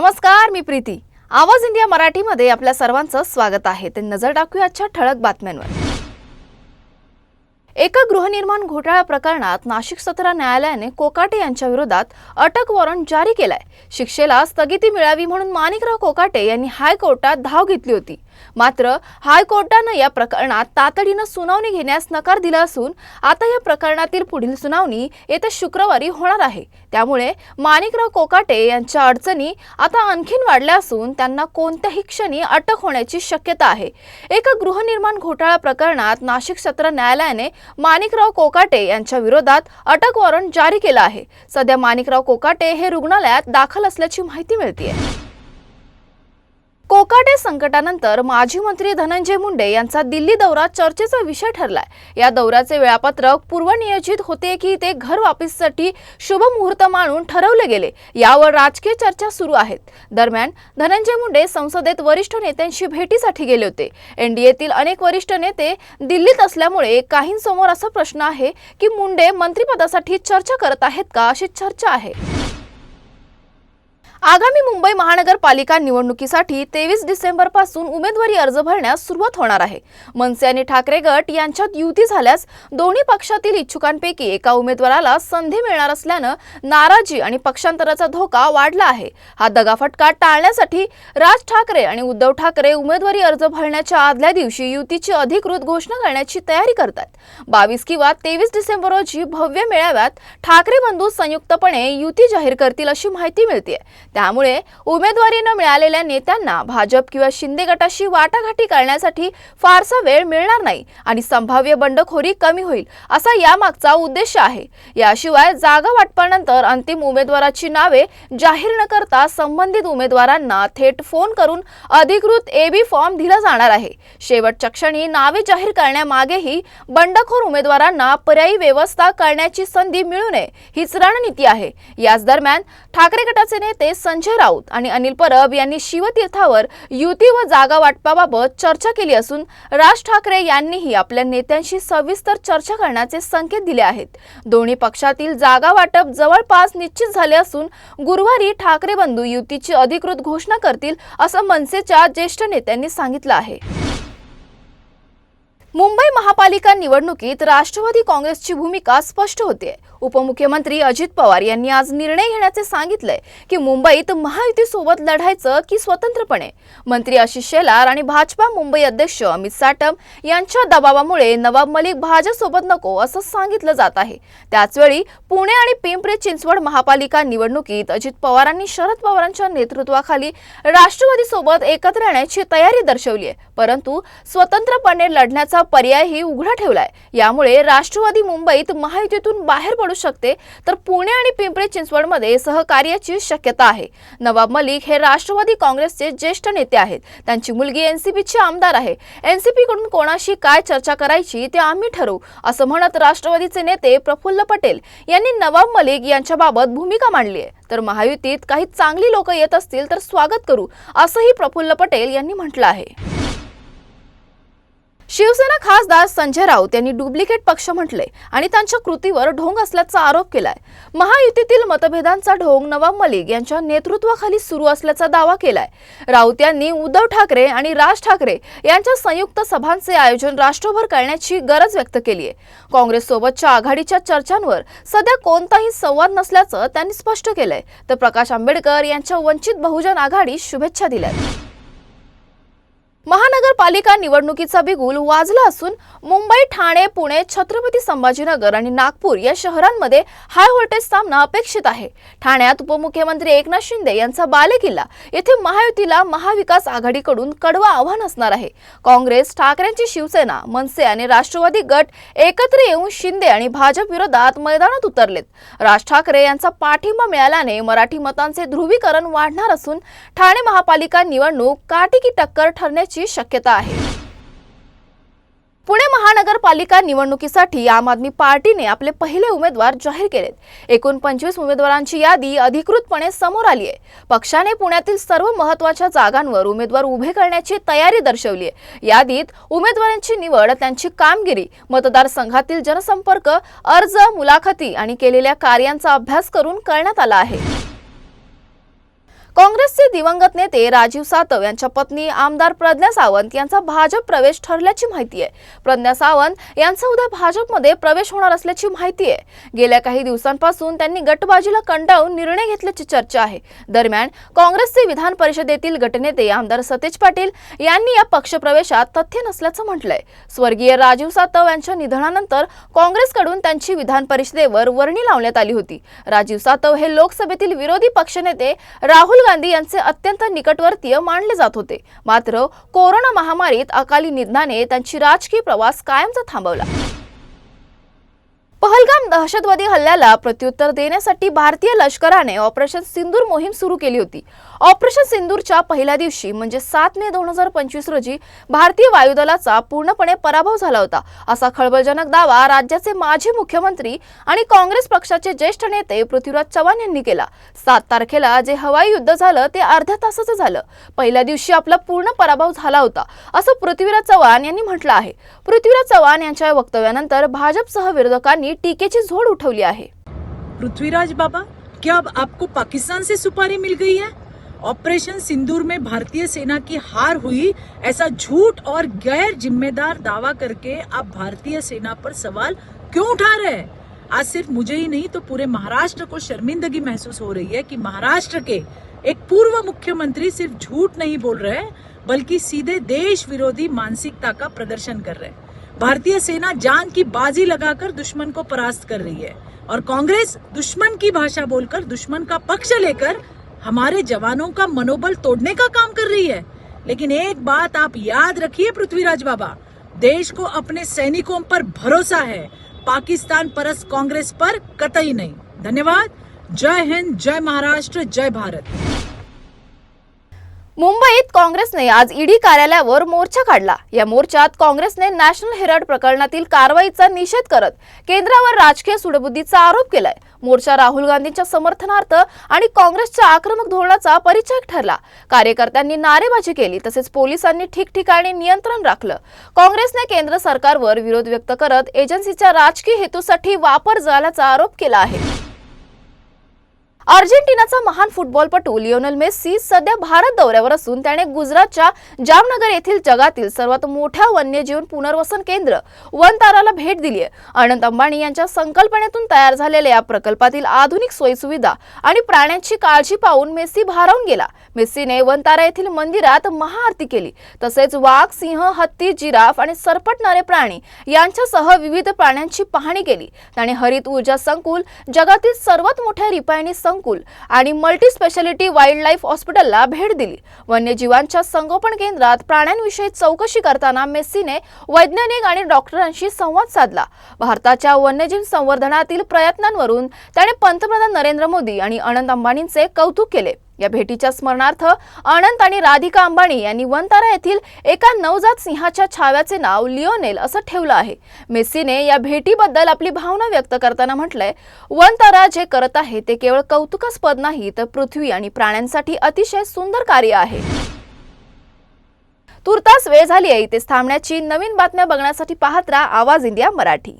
नमस्कार, मी प्रीती. आवाज इंडिया मराठीमध्ये आपल्या सर्वांचं स्वागत आहे. ते नजर टाकूया आजच्या ठळक बातम्यांवर. एका गृहनिर्माण घोटाळा प्रकरणात नाशिक सत्र न्यायालयाने कोकाटे यांच्या विरोधात अटक वॉरंट जारी केलाय. शिक्षेला स्थगिती मिळावी म्हणून माणिकराव कोकाटे यांनी हायकोर्टात धाव घेतली होती. मात्र हायकोर्टाने या प्रकरणात तातडीने सुनावणी घेण्यास नकार दिला असून आता या प्रकरणातील पुढील सुनावणी येत्या शुक्रवारी होणार आहे. त्यामुळे माणिकराव कोकाटे यांच्या अडचणी आता आणखीन वाढल्या असून त्यांना कोणत्याही क्षणी अटक होण्याची शक्यता आहे. एका गृहनिर्माण घोटाळा प्रकरणात नाशिक सत्र न्यायालयाने माणिकराव कोकाटे यांच्या विरोधात अटक वॉरंट जारी केला आहे. सध्या माणिकराव कोकाटे हे रुग्णालयात दाखल असल्याची माहिती मिळते. कोकाटे संकटानंतर माजी मंत्री धनंजय मुंडे यांचा दिल्ली दौरा चर्चेचा विषय ठरलाय. या दौऱ्याचे वेळापत्रक पूर्वनियोजित होते की ते घर वापसीसाठी शुभ मुहूर्त मानून ठरवले गेले, यावर राजकीय चर्चा सुरू आहेत. दरम्यान धनंजय मुंडे संसदेत वरिष्ठ नेत्यांशी भेटीसाठी गेले होते. एनडीएतील अनेक वरिष्ठ नेते दिल्लीत असल्यामुळे काहींसमोर असा प्रश्न आहे की मुंडे मंत्रिपदासाठी चर्चा करत आहेत का, अशी चर्चा आहे. आगामी मुंबई महानगरपालिका निवडणुकीसाठी 23 डिसेंबर पासून उमेदवारी अर्ज भरण्यास सुरुवात होणार आहे. मनसे आणि ठाकरे गट यांच्यात युती झाल्यास दोन्ही पक्षातील इच्छुकांपैकी एका उमेदवाराला संधी मिळणार असल्याने नाराजी आणि पक्षांतराचा धोका वाढला आहे. हा दगाफटका टाळण्यासाठी राज ठाकरे आणि उद्धव ठाकरे उमेदवारी अर्ज भरण्याच्या आदल्या दिवशी युतीची अधिकृत घोषणा करण्याची तयारी करतात. 22 किंवा 23 डिसेंबर रोजी भव्य मेळाव्यात ठाकरे बंधू संयुक्तपणे युती जाहीर करतील अशी माहिती मिळते. त्यामुळे उमेदवारी न मिळालेल्या नेत्यांना भाजप किंवा शिंदे गटाशी वाटाघाटी करण्यासाठी फारसा वेळ मिळणार नाही आणि संभाव्य बंडखोरी कमी होईल, असा यामागचा उद्देश आहे. याशिवाय जागा वाटपानंतर अंतिम उमेदवाराची नावे जाहीर न करता संबंधित उमेदवारांना थेट फोन करून अधिकृत एबी फॉर्म दिला जाणार आहे. शेवटच्या क्षणी नावे जाहीर करण्यामागेही बंडखोर उमेदवारांना पर्यायी व्यवस्था करण्याची संधी मिळू नये हीच रणनीती आहे. याच दरम्यान ठाकरे गटाचे नेते संजय राऊत आणि अनिल परब यांनी शिवतीर्थावर युती व जागा वाटपाबाबत चर्चा केली असून राज ठाकरे यांनीही आपल्या नेत्यांशी सविस्तर चर्चा करण्याचे संकेत दिले आहेत. दोन्ही पक्षातील जागा वाटप जवळपास निश्चित झाले असून गुरुवारी ठाकरे बंधू युतीची अधिकृत घोषणा करतील, असं मनसेच्या ज्येष्ठ नेत्यांनी सांगितलं आहे. मुंबई महापालिका निवडणुकीत राष्ट्रवादी काँग्रेसची भूमिका स्पष्ट होते. उपमुख्यमंत्री अजित पवार यांनी आज निर्णय घेण्याचे सांगितले की मुंबईत महायुतीसोबत लढायचं की स्वतंत्रपणे. मंत्री आशिष शेलार आणि भाजपा मुंबई अध्यक्ष अमित साटम यांच्या दबावामुळे नवाब मलिक भाजपसोबत नको असं सांगितलं जात आहे. त्याचवेळी पुणे आणि पिंपरी चिंचवड महापालिका निवडणुकीत अजित पवारांनी शरद पवारांच्या नेतृत्वाखाली राष्ट्रवादीसोबत एकत्र येण्याची तयारी दर्शवली आहे, परंतु स्वतंत्रपणे लढण्याचा पर्यायही उघडा ठेवलाय. यामुळे राष्ट्रवादी मुंबईत महायुतीतून बाहेर पडू शकते, तर पुणे आणि पिंपरी चिंचवडमध्ये सहकार्याची शक्यता आहे. नवाब मलिक हे राष्ट्रवादी काँग्रेसचे ज्येष्ठ नेते आहेत. त्यांची मुलगी एनसीपीची आमदार आहे. एनसीपी कडून कोणाशी काय चर्चा करायची ते आम्ही ठरवू, असं म्हणत राष्ट्रवादीचे नेते प्रफुल्ल पटेल यांनी नवाब मलिक यांच्याबाबत भूमिका मांडली आहे. तर महायुतीत काही चांगली लोक येत असतील तर स्वागत करू, असंही प्रफुल्ल पटेल यांनी म्हटलं आहे. शिवसेना खासदार संजय राऊत यांनी डुप्लिकेट पक्ष म्हटले आणि त्यांच्या कृतीवर ढोंग असल्याचा आरोप केलाय. महायुतीतील मतभेदांचा ढोंग नवाब मलिक यांच्या नेतृत्वाखाली सुरू असल्याचा दावा केलाय. राऊत यांनी उद्धव ठाकरे आणि राज ठाकरे यांच्या संयुक्त सभांचे आयोजन राष्ट्रभर करण्याची गरज व्यक्त केली आहे. काँग्रेस सोबतच्या आघाडीच्या चर्चांवर सध्या कोणताही संवाद नसल्याचं त्यांनी स्पष्ट केलंय. तर प्रकाश आंबेडकर यांच्या वंचित बहुजन आघाडीस शुभेच्छा दिल्यात. महानगरपालिका निवडणुकीचा बिगुल वाजला असून मुंबई, ठाणे, पुणे, छत्रपती संभाजीनगर आणि नागपूर या शहरांमध्ये हाय व्होल्टेज सामना अपेक्षित आहे. ठाण्यात उपमुख्यमंत्री एकनाथ शिंदे यांचा बालेकिल्ला येथे महायुतीला महाविकास आघाडीकडून कडवं आव्हान असणार आहे. काँग्रेस, ठाकरेंची शिवसेना, मनसे आणि राष्ट्रवादी गट एकत्र येऊन शिंदे आणि भाजप विरोधात मैदानात उतरलेत. राज ठाकरे यांचा पाठिंबा मिळाल्याने मराठी मतांचे ध्रुवीकरण वाढणार असून ठाणे महापालिका निवडणूक काटेकी टक्कर ठरण्याची शक्यता आहे. पुणे महानगरपालिका निवडणुकीसाठी आम आदमी पार्टीने आपले पहिले उमेदवार जाहीर केलेत. एकूण 25 उमेदवारांची यादी अधिकृतपणे समोर आली आहे. पक्षाने पुण्यातील सर्व महत्त्वाच्या जागांवर उमेदवार उभे करण्याची तयारी दर्शवली आहे. यादीत उमेदवारांची निवड त्यांची कामगिरी, मतदारसंघातील जनसंपर्क, अर्ज, मुलाखती आणि केलेल्या कार्यांचा अभ्यास करून करण्यात आला आहे. काँग्रेसचे दिवंगत नेते राजीव सातव यांच्या पत्नी आमदार प्रज्ञा सावंत यांचा भाजप प्रवेश ठरल्याची माहिती आहे। प्रज्ञा सावंत यांचा उद्या भाजपमध्ये प्रवेश होणार असल्याची माहिती आहे। गेल्या काही दिवसांपासून त्यांनी गटबाजीला कंटाळून निर्णय घेतल्याची चर्चा आहे। दरम्यान काँग्रेसचे विधान परिषदेतील गटनेते आमदार सतेज पाटील यांनी या पक्षप्रवेशात तथ्य नसल्याचं म्हटलंय। स्वर्गीय राजीव सातव यांच्या निधनानंतर काँग्रेसकडून त्यांची विधान परिषदेवर वर्णी लावण्यात आली होती। राजीव सातव हे लोकसभेतील विरोधी पक्षनेते राहुल गांधी यांचे अत्यंत निकटवर्तीय मानले जात होते। मात्र कोरोना महामारीत अकाली निधनाने त्यांची राजकीय प्रवास कायमचा थांबवला। पहलगाम दहशतवादी हल्ल्याला प्रत्युत्तर देण्यासाठी भारतीय लष्कराने ऑपरेशन सिंदूर मोहीम सुरू केली होती। ऑपरेशन सिंदूरच्या पहिल्या दिवशी म्हणजे 7 मे 2025 रोजी भारतीय वायुदलाचा पूर्णपणे पराभव झाला होता, असा खळबळजनक दावा राज्याचे माजी मुख्यमंत्री आणि काँग्रेस पक्षाचे ज्येष्ठ नेते पृथ्वीराज चव्हाण यांनी केला। 7 तारखेला जे हवाई युद्ध झालं ते अर्ध्या तासाचं झालं। पहिल्या दिवशी आपला पूर्ण पराभव झाला होता, असं पृथ्वीराज चव्हाण यांनी म्हटलं आहे। पृथ्वीराज चव्हाण यांच्या वक्तव्यानंतर भाजपसह विरोधकांनी टीकेची झोड उठवली आहे। पृथ्वीराज बाबा, क्या अब आपको पाकिस्तान से सुपारी मिल गई है? ऑपरेशन सिंदूर में भारतीय सेना की हार हुई, ऐसा झूठ और गैर जिम्मेदार दावा करके आप भारतीय सेना पर सवाल क्यों उठा रहे हैं? आज सिर्फ मुझे ही नहीं तो पूरे महाराष्ट्र को शर्मिंदगी महसूस हो रही है कि महाराष्ट्र के एक पूर्व मुख्यमंत्री सिर्फ झूठ नहीं बोल रहे हैं बल्कि सीधे देश विरोधी मानसिकता का प्रदर्शन कर रहे हैं। भारतीय सेना जान की बाजी लगाकर दुश्मन को परास्त कर रही है और कांग्रेस दुश्मन की भाषा बोलकर दुश्मन का पक्ष लेकर हमारे जवानों का मनोबल तोड़ने का काम कर रही है। लेकिन एक बात आप याद रखिए पृथ्वीराज बाबा, देश को अपने सैनिकों पर भरोसा है, पाकिस्तान परस्त कांग्रेस पर कतई नहीं। धन्यवाद। जय हिंद, जय महाराष्ट्र, जय भारत। मुंबईत काँग्रेसने आज ईडी कार्यालयावर मोर्चा काढला। या मोर्चात काँग्रेसने नॅशनल हेराल्ड प्रकरणातील कारवाईचा निषेध करत केंद्रावर राजकीय सूडबुद्धीचा आरोप केलाय। मोर्चा राहुल गांधींच्या समर्थनार्थ आणि काँग्रेसच्या आक्रमक धोरणाचा परिचय ठरला। कार्यकर्त्यांनी नारेबाजी केली, तसेच पोलिसांनी ठिकठिकाणी नियंत्रण राखलं। काँग्रेसने केंद्र सरकारवर विरोध व्यक्त करत एजन्सीच्या राजकीय हेतूसाठी वापर झाल्याचा आरोप केला आहे। अर्जेंटिनाचा महान फुटबॉलपटू लिओनेल मेस्सी सध्या भारत दौऱ्यावर असून त्याने गुजरातच्या जामनगर येथील जगातील सर्वात मोठ्या वन्यजीव पुनर्वसन केंद्र वनताराला भेट दिली आहे। अनंत अंबानी यांच्या संकल्पनेतून तयार झालेल्या या प्रकल्पातील आधुनिक सोयीसुविधा आणि प्राण्यांची काळजी पाहून मेस्सी भारावून गेला। मेस्सीने वनतारा येथील मंदिरात महाआरती केली, तसेच वाघ, सिंह, हत्ती, जिराफ आणि सरपटणारे प्राणी यांच्यासह विविध प्राण्यांची पाहणी केली। त्याने हरित ऊर्जा संकुल, जगातील सर्वात मोठ्या रिपायनी संकुल आणि मल्टी स्पेशालिटी वाईल्ड लाईफ हॉस्पिटलला भेट दिली। वन्यजीवांच्या संगोपन केंद्रात प्राण्यांविषयी चौकशी करताना मेस्सीने वैज्ञानिक आणि डॉक्टरांशी संवाद साधला। भारताच्या वन्यजीव संवर्धनातील प्रयत्नांवरून त्याने पंतप्रधान नरेंद्र मोदी आणि अनंत अंबानींचे कौतुक केले। या भेटीच्या स्मरणार्थ अनंत आणि राधिका अंबानी यांनी वनतारा येथील एका नवजात सिंहाच्या छाव्याचे नाव लिओनेल असं ठेवलं आहे। मेस्सीने या भेटीबद्दल आपली भावना व्यक्त करताना म्हटलंय, वनतारा जे करत आहे ते केवळ कौतुकास्पद नाही तर पृथ्वी आणि प्राण्यांसाठी अतिशय सुंदर कार्य आहे। तुर्तास वेळ झाली आहे, इथेच थांबण्याची। नवीन बातम्या बघण्यासाठी पाहत राहा आवाज इंडिया मराठी।